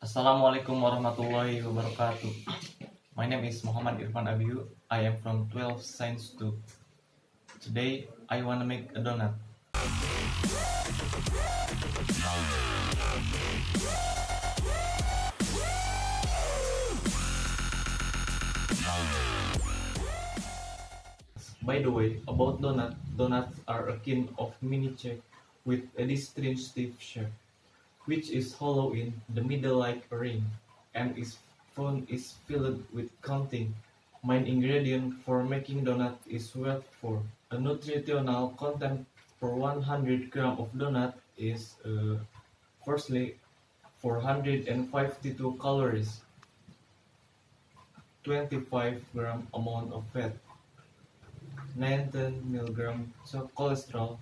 Assalamualaikum warahmatullahi wabarakatuh. My name is Muhammad Irfan Abiyu. I am from 12 Science 2. Today I want to make a donut. By the way, about donuts are a kind of mini cake with a distinctive shape, which is hollow in the middle like a ring, and is filled with counting. Main ingredient for making donut is wheat flour. A nutritional content per 100 gram of donut is firstly 452 calories, 25 gram amount of fat, 19 milligram cholesterol,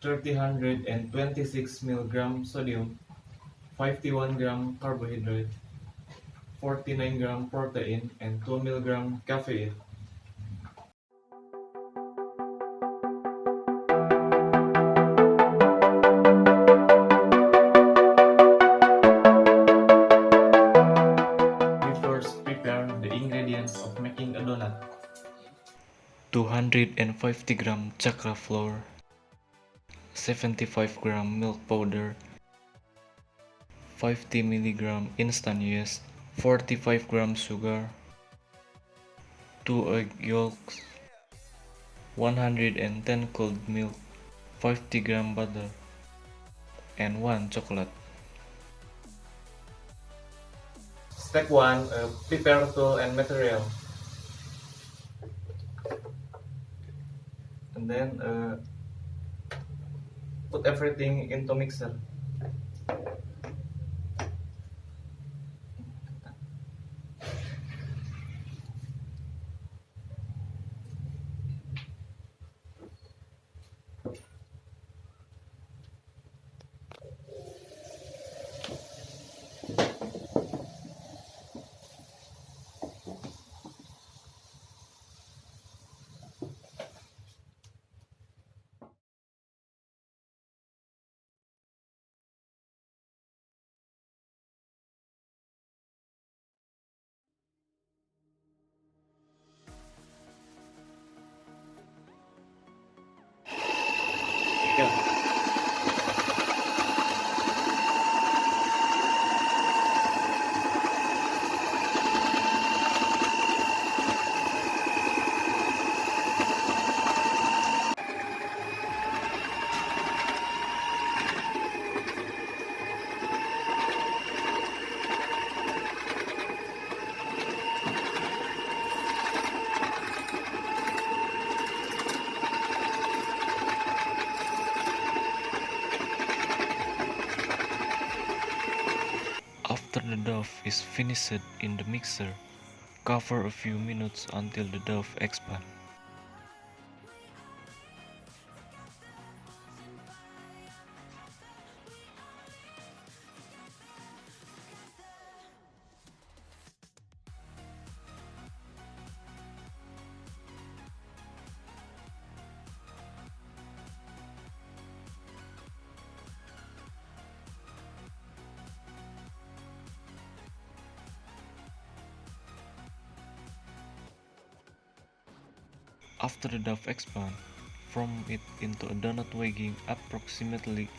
326 milligram sodium, 51 gram carbohydrate, 49 gram protein, and 2 milligram caffeine. We first prepare the ingredients of making a donut. 250 gram chakra flour, 75 gram milk powder, 50 milligram instant yeast, 45 gram sugar, 2 egg yolks, 110 cold milk, 50 gram butter, and 1 chocolate. Step 1. Prepare tool and material. And then put everything into mixer. Yeah. After the dough is finished in the mixer, cover a few minutes until the dough expands. After the dough expands, form it into a donut weighing approximately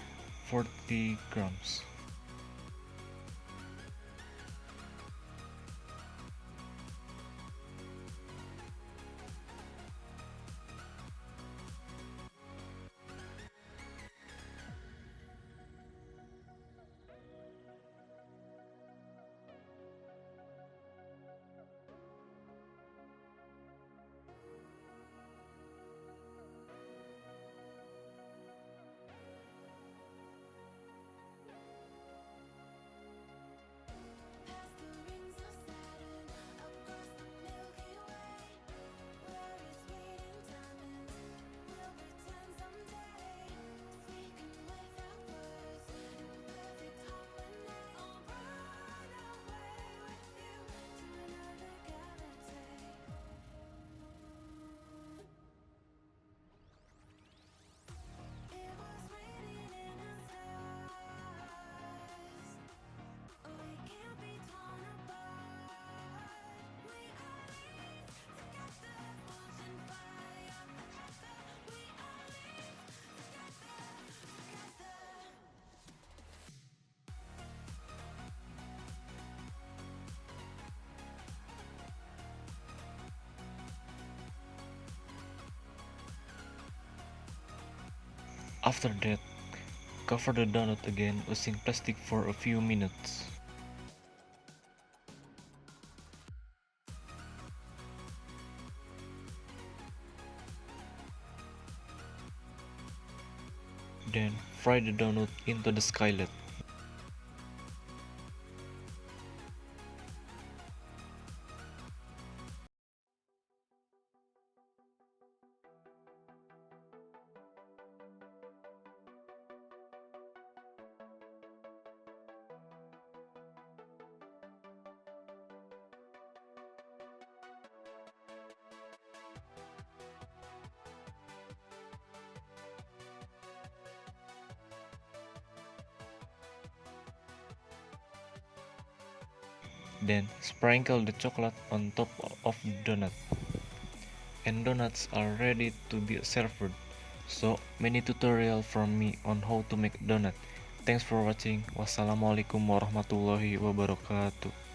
40 grams. After that, cover the donut again using plastic for a few minutes. Then fry the donut into the skillet. Then sprinkle the chocolate on top of the donut. And donuts are ready to be served. So many tutorial from me on how to make donut. Thanks for watching. Wassalamualaikum warahmatullahi wabarakatuh.